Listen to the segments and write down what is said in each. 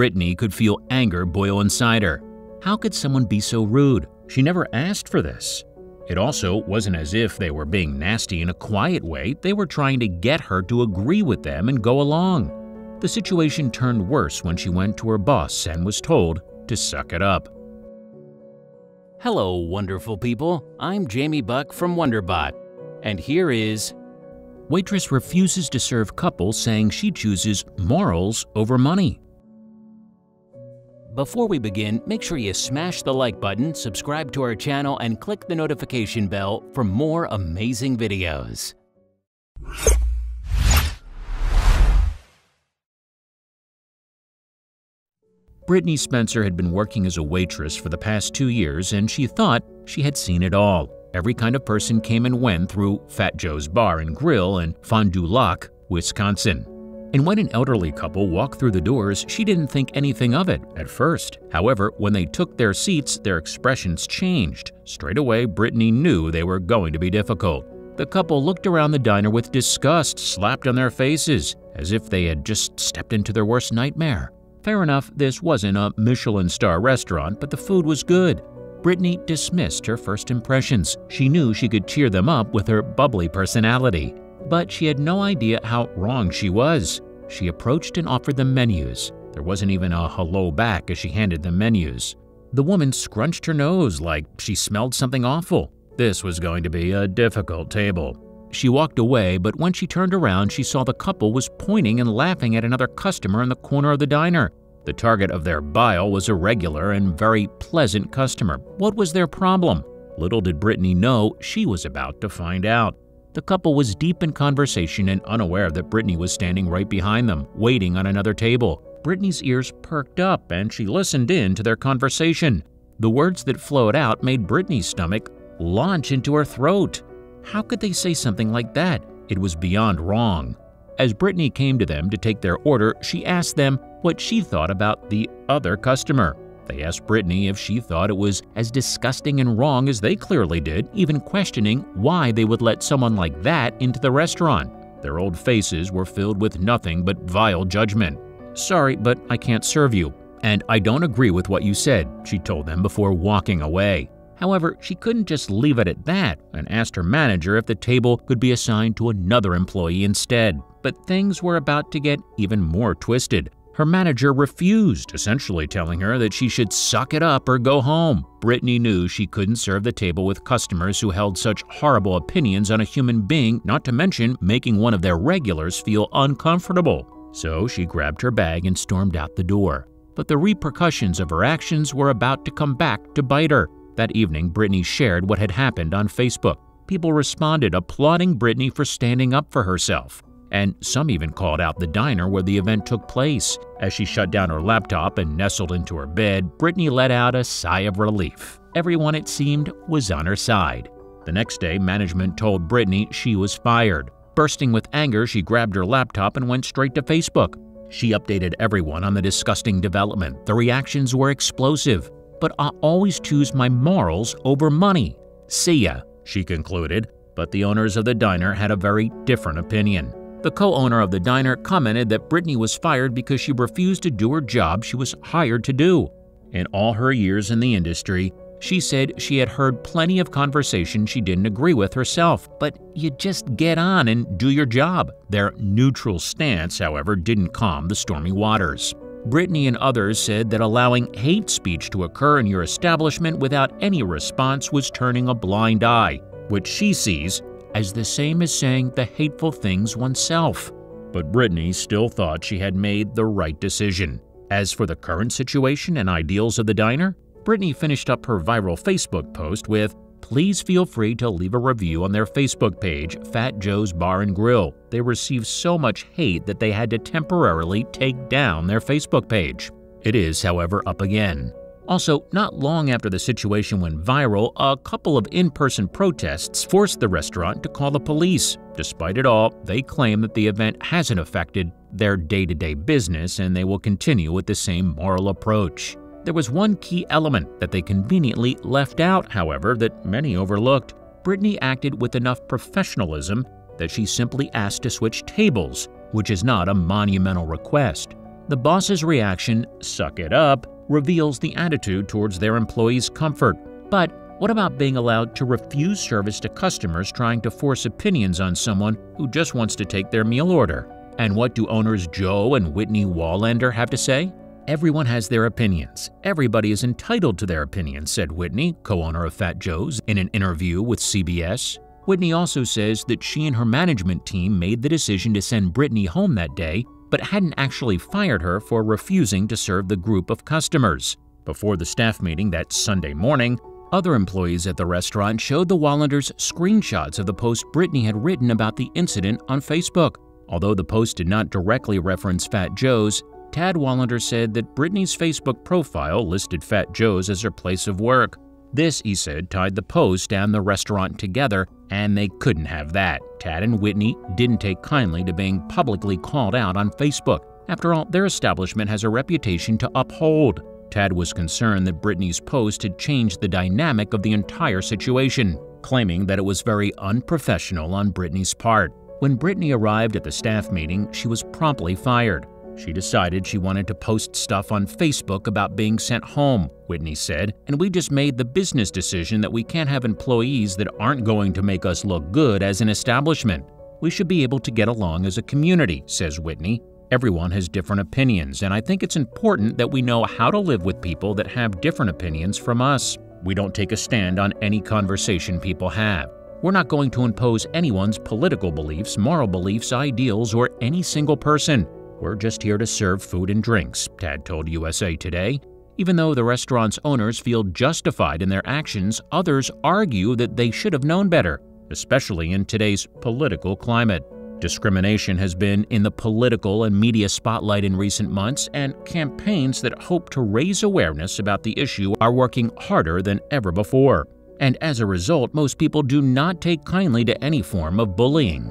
Brittany could feel anger boil inside her. How could someone be so rude? She never asked for this. It also wasn't as if they were being nasty in a quiet way. They were trying to get her to agree with them and go along. The situation turned worse when she went to her boss and was told to suck it up. Hello, wonderful people. I'm Jamie Buck from WonderBot, and here is... Waitress refuses to serve couples, saying she chooses morals over money. Before we begin, make sure you smash the like button, subscribe to our channel, and click the notification bell for more amazing videos. Brittany Spencer had been working as a waitress for the past 2 years, and she thought she had seen it all. Every kind of person came and went through Fat Joe's Bar and Grill in Fond du Lac, Wisconsin. And when an elderly couple walked through the doors, she didn't think anything of it at first. However, when they took their seats, their expressions changed. Straight away, Brittany knew they were going to be difficult. The couple looked around the diner with disgust slapped on their faces, as if they had just stepped into their worst nightmare. Fair enough, this wasn't a Michelin star restaurant, but the food was good. Brittany dismissed her first impressions. She knew she could cheer them up with her bubbly personality. But she had no idea how wrong she was. She approached and offered them menus. There wasn't even a hello back as she handed them menus. The woman scrunched her nose like she smelled something awful. This was going to be a difficult table. She walked away, but when she turned around, she saw the couple was pointing and laughing at another customer in the corner of the diner. The target of their bile was a regular and very pleasant customer. What was their problem? Little did Brittany know she was about to find out. The couple was deep in conversation and unaware that Brittany was standing right behind them, waiting on another table. Brittany's ears perked up and she listened in to their conversation. The words that flowed out made Brittany's stomach launch into her throat. How could they say something like that? It was beyond wrong. As Brittany came to them to take their order, she asked them what she thought about the other customer. They asked Brittany if she thought it was as disgusting and wrong as they clearly did, even questioning why they would let someone like that into the restaurant. Their old faces were filled with nothing but vile judgment. "Sorry, but I can't serve you. And I don't agree with what you said," she told them before walking away. However, she couldn't just leave it at that and asked her manager if the table could be assigned to another employee instead. But things were about to get even more twisted. Her manager refused, essentially telling her that she should suck it up or go home. Brittany knew she couldn't serve the table with customers who held such horrible opinions on a human being, not to mention making one of their regulars feel uncomfortable. So she grabbed her bag and stormed out the door. But the repercussions of her actions were about to come back to bite her. That evening, Brittany shared what had happened on Facebook. People responded, applauding Brittany for standing up for herself. And some even called out the diner where the event took place. As she shut down her laptop and nestled into her bed, Brittany let out a sigh of relief. Everyone, it seemed, was on her side. The next day, management told Brittany she was fired. Bursting with anger, she grabbed her laptop and went straight to Facebook. She updated everyone on the disgusting development. The reactions were explosive. "But I always choose my morals over money. See ya," she concluded. But the owners of the diner had a very different opinion. The co-owner of the diner commented that Brittany was fired because she refused to do her job she was hired to do. In all her years in the industry, she said she had heard plenty of conversations she didn't agree with herself, but you just get on and do your job. Their neutral stance, however, didn't calm the stormy waters. Brittany and others said that allowing hate speech to occur in your establishment without any response was turning a blind eye, which she sees as the same as saying the hateful things oneself. But Brittany still thought she had made the right decision. As for the current situation and ideals of the diner, Brittany finished up her viral Facebook post with, "Please feel free to leave a review on their Facebook page, Fat Joe's Bar and Grill. They received so much hate that they had to temporarily take down their Facebook page." It is, however, up again. Also, not long after the situation went viral, a couple of in-person protests forced the restaurant to call the police. Despite it all, they claim that the event hasn't affected their day-to-day business and they will continue with the same moral approach. There was one key element that they conveniently left out, however, that many overlooked. Brittany acted with enough professionalism that she simply asked to switch tables, which is not a monumental request. The boss's reaction, "Suck it up," reveals the attitude towards their employees' comfort. But what about being allowed to refuse service to customers trying to force opinions on someone who just wants to take their meal order? And what do owners Joe and Whitney Wallander have to say? "Everyone has their opinions. Everybody is entitled to their opinions," said Whitney, co-owner of Fat Joe's, in an interview with CBS. Whitney also says that she and her management team made the decision to send Brittany home that day, but hadn't actually fired her for refusing to serve the group of customers. Before the staff meeting that Sunday morning, other employees at the restaurant showed the Wallanders screenshots of the post Brittany had written about the incident on Facebook. Although the post did not directly reference Fat Joe's, Tad Wallander said that Brittany's Facebook profile listed Fat Joe's as her place of work. This, he said, tied the post and the restaurant together, and they couldn't have that. Tad and Whitney didn't take kindly to being publicly called out on Facebook. After all, their establishment has a reputation to uphold. Tad was concerned that Brittany's post had changed the dynamic of the entire situation, claiming that it was very unprofessional on Brittany's part. When Brittany arrived at the staff meeting, she was promptly fired. She decided she wanted to post stuff on Facebook about being sent home, Whitney said, and we just made the business decision that we can't have employees that aren't going to make us look good as an establishment. We should be able to get along as a community, says Whitney. Everyone has different opinions, and I think it's important that we know how to live with people that have different opinions from us. We don't take a stand on any conversation people have. We're not going to impose anyone's political beliefs, moral beliefs, ideals, or any single person. We're just here to serve food and drinks, Tad told USA Today. Even though the restaurant's owners feel justified in their actions, others argue that they should have known better, especially in today's political climate. Discrimination has been in the political and media spotlight in recent months, and campaigns that hope to raise awareness about the issue are working harder than ever before. And as a result, most people do not take kindly to any form of bullying.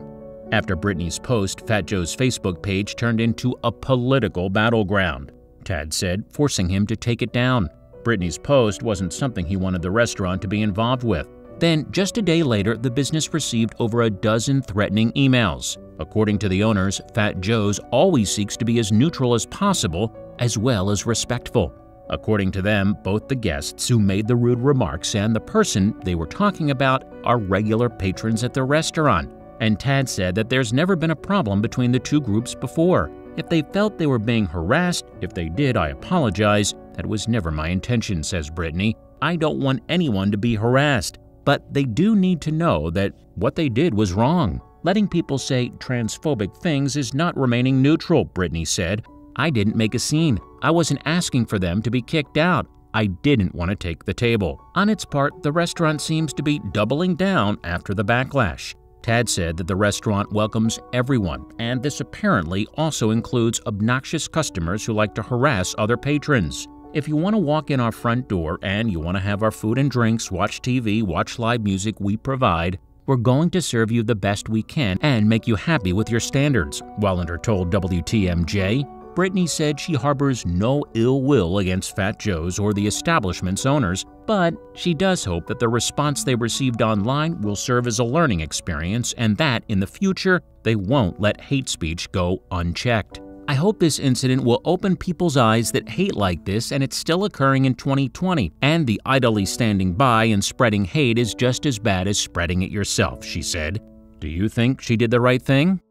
After Brittany's post, Fat Joe's Facebook page turned into a political battleground, Tad said, forcing him to take it down. Brittany's post wasn't something he wanted the restaurant to be involved with. Then, just a day later, the business received over a dozen threatening emails. According to the owners, Fat Joe's always seeks to be as neutral as possible, as well as respectful. According to them, both the guests who made the rude remarks and the person they were talking about are regular patrons at the restaurant. And Tad said that there's never been a problem between the two groups before. If they felt they were being harassed, if they did, I apologize. That was never my intention, says Brittany. I don't want anyone to be harassed. But they do need to know that what they did was wrong. Letting people say transphobic things is not remaining neutral, Brittany said. I didn't make a scene. I wasn't asking for them to be kicked out. I didn't want to take the table. On its part, the restaurant seems to be doubling down after the backlash. Tad said that the restaurant welcomes everyone, and this apparently also includes obnoxious customers who like to harass other patrons. If you want to walk in our front door and you want to have our food and drinks, watch TV, watch live music we provide, we're going to serve you the best we can and make you happy with your standards, Wallander told WTMJ. Brittany said she harbors no ill will against Fat Joe's or the establishment's owners, but she does hope that the response they received online will serve as a learning experience and that, in the future, they won't let hate speech go unchecked. I hope this incident will open people's eyes that hate like this and it's still occurring in 2020, and the idly standing by and spreading hate is just as bad as spreading it yourself, she said. Do you think she did the right thing?